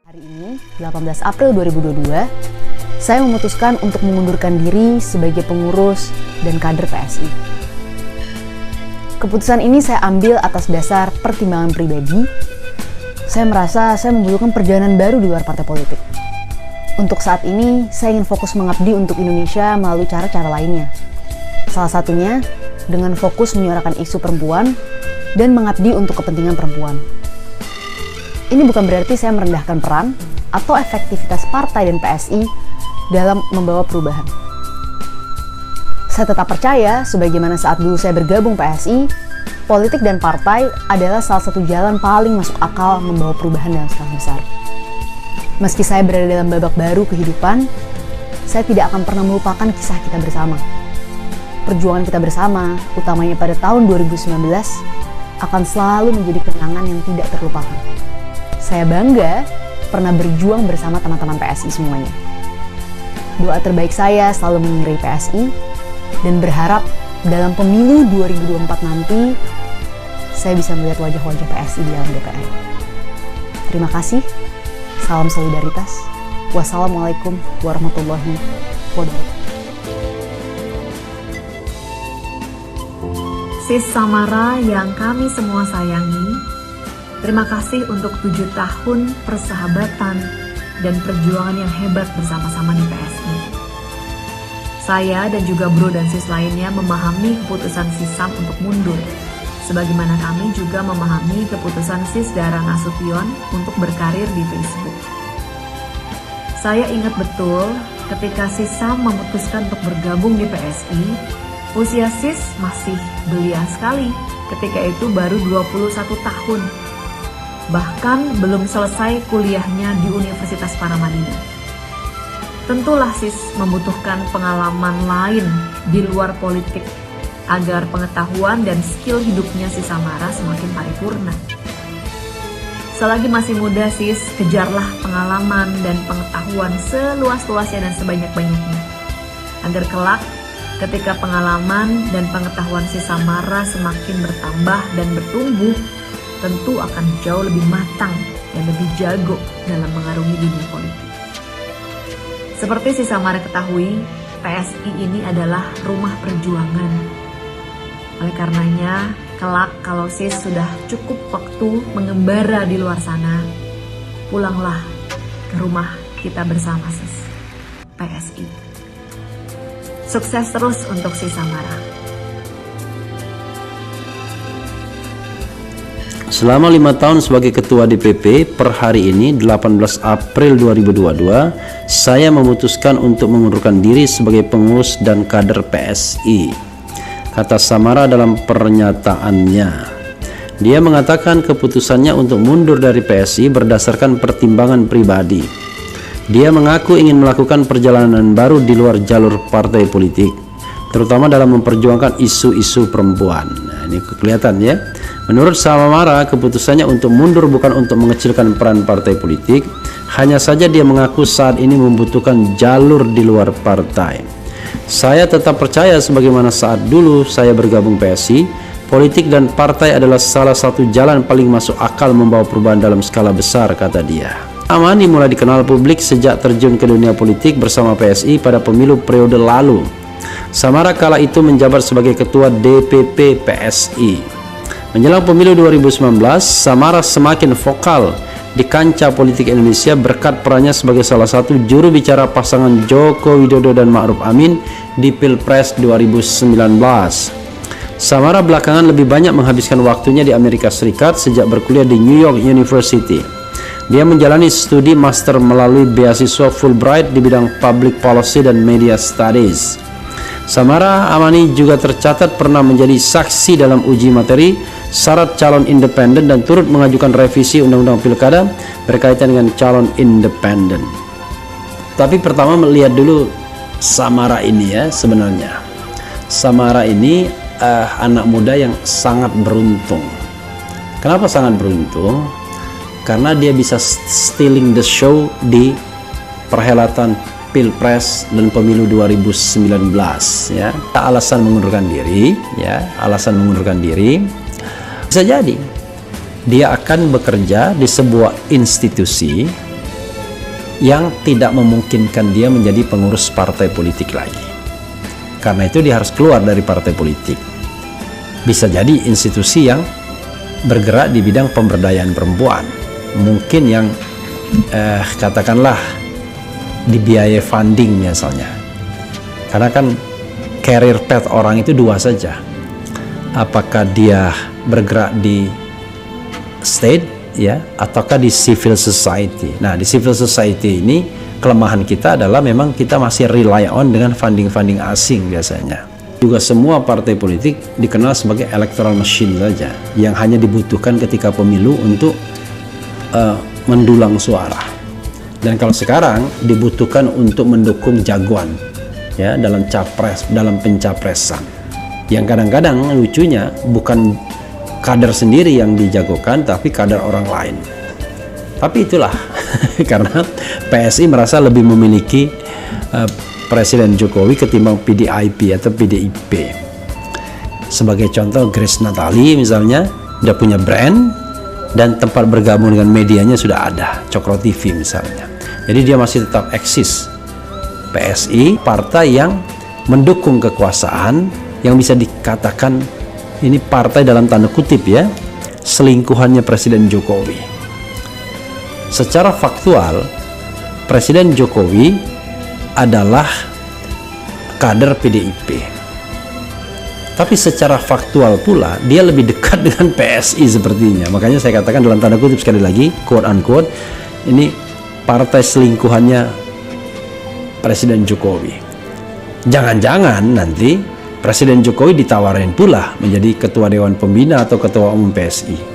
Hari ini, 18 April 2022, saya memutuskan untuk mengundurkan diri sebagai pengurus dan kader PSI. Keputusan ini saya ambil atas dasar pertimbangan pribadi. Saya merasa saya membutuhkan perjalanan baru di luar partai politik. Untuk saat ini, saya ingin fokus mengabdi untuk Indonesia melalui cara-cara lainnya. Salah satunya dengan fokus menyuarakan isu perempuan dan mengabdi untuk kepentingan perempuan. Ini bukan berarti saya merendahkan peran atau efektivitas partai dan PSI dalam membawa perubahan. Saya tetap percaya, sebagaimana saat dulu saya bergabung PSI, politik dan partai adalah salah satu jalan paling masuk akal membawa perubahan dalam skala besar. Meski saya berada dalam babak baru kehidupan, saya tidak akan pernah melupakan kisah kita bersama. Perjuangan kita bersama, utamanya pada tahun 2019, akan selalu menjadi kenangan yang tidak terlupakan. Saya bangga pernah berjuang bersama teman-teman PSI semuanya. Doa terbaik saya selalu mengiringi PSI dan berharap dalam pemilu 2024 nanti saya bisa melihat wajah-wajah PSI di dalam DPR. Terima kasih. Salam solidaritas. Wassalamualaikum warahmatullahi wabarakatuh. Sis Samara yang kami semua sayangi, terima kasih untuk 7 tahun persahabatan dan perjuangan yang hebat bersama-sama di PSI. Saya dan juga bro dan sis lainnya memahami keputusan sis Sam untuk mundur, sebagaimana kami juga memahami keputusan sis Dara Nasution untuk berkarir di Facebook. Saya ingat betul ketika sis Sam memutuskan untuk bergabung di PSI, usia sis masih belia sekali, ketika itu baru 21 tahun. Bahkan belum selesai kuliahnya di Universitas Paramadina. Tentulah sis membutuhkan pengalaman lain di luar politik agar pengetahuan dan skill hidupnya sis Samara semakin paripurna. Selagi masih muda sis, kejarlah pengalaman dan pengetahuan seluas-luasnya dan sebanyak-banyaknya. Agar kelak ketika pengalaman dan pengetahuan sis Samara semakin bertambah dan bertumbuh, tentu akan jauh lebih matang dan lebih jago dalam mengarungi dunia politik. Seperti sis Samara ketahui, PSI ini adalah rumah perjuangan. Oleh karenanya, kelak kalau sis sudah cukup waktu mengembara di luar sana, pulanglah ke rumah kita bersama sis, PSI. Sukses terus untuk sis Samara. Selama 5 tahun sebagai Ketua DPP, per hari ini 18 April 2022, saya memutuskan untuk mengundurkan diri sebagai pengurus dan kader PSI, kata Samara dalam pernyataannya. Dia mengatakan keputusannya untuk mundur dari PSI berdasarkan pertimbangan pribadi. Dia mengaku ingin melakukan perjalanan baru di luar jalur partai politik, terutama dalam memperjuangkan isu-isu perempuan. Nah, ini kelihatan ya. Menurut Samara, keputusannya untuk mundur bukan untuk mengecilkan peran partai politik, hanya saja dia mengaku saat ini membutuhkan jalur di luar partai. Saya tetap percaya sebagaimana saat dulu saya bergabung PSI, politik dan partai adalah salah satu jalan paling masuk akal membawa perubahan dalam skala besar, kata dia. Amani mulai dikenal publik sejak terjun ke dunia politik bersama PSI pada pemilu periode lalu. Samara kala itu menjabat sebagai Ketua DPP PSI. Menjelang pemilu 2019, Samara semakin vokal di kancah politik Indonesia berkat perannya sebagai salah satu juru bicara pasangan Joko Widodo dan Ma'ruf Amin di Pilpres 2019. Samara belakangan lebih banyak menghabiskan waktunya di Amerika Serikat sejak berkuliah di New York University. Dia menjalani studi master melalui beasiswa Fulbright di bidang Public Policy dan Media Studies. Samara Amani juga tercatat pernah menjadi saksi dalam uji materi syarat calon independen dan turut mengajukan revisi Undang-Undang Pilkada berkaitan dengan calon independen. Tapi pertama melihat dulu Samara ini ya, sebenarnya Samara ini anak muda yang sangat beruntung. Kenapa sangat beruntung? Karena dia bisa stealing the show di perhelatan Pilpres dan pemilu 2019 ya. Alasan mengundurkan diri bisa jadi dia akan bekerja di sebuah institusi yang tidak memungkinkan dia menjadi pengurus partai politik lagi. Karena itu dia harus keluar dari partai politik. Bisa jadi institusi yang bergerak di bidang pemberdayaan perempuan, mungkin yang katakanlah dibiayai funding misalnya. Karena kan career path orang itu dua saja. Apakah dia bergerak di state ya, ataukah di civil society. Nah, di civil society ini kelemahan kita adalah memang kita masih rely on dengan funding-funding asing biasanya. Juga semua partai politik dikenal sebagai electoral machine saja, yang hanya dibutuhkan ketika pemilu untuk mendulang suara. Dan kalau sekarang dibutuhkan untuk mendukung jagoan ya dalam capres, dalam pencapresan. Yang kadang-kadang lucunya bukan kader sendiri yang dijagokan, tapi kader orang lain. Tapi itulah karena PSI merasa lebih memiliki Presiden Jokowi ketimbang PDIP atau PDIP. Sebagai contoh, Grace Natali misalnya, dia punya brand dan tempat bergabung dengan medianya sudah ada, Cokro TV misalnya. Jadi dia masih tetap eksis. PSI, partai yang mendukung kekuasaan, yang bisa dikatakan ini partai dalam tanda kutip ya, selingkuhannya Presiden Jokowi. Secara faktual, Presiden Jokowi adalah kader PDIP. Tapi secara faktual pula dia lebih dekat dengan PSI sepertinya. Makanya saya katakan dalam tanda kutip sekali lagi, quote unquote, ini partai selingkuhannya Presiden Jokowi. Jangan-jangan nanti Presiden Jokowi ditawarin pula menjadi ketua Dewan Pembina atau ketua umum PSI.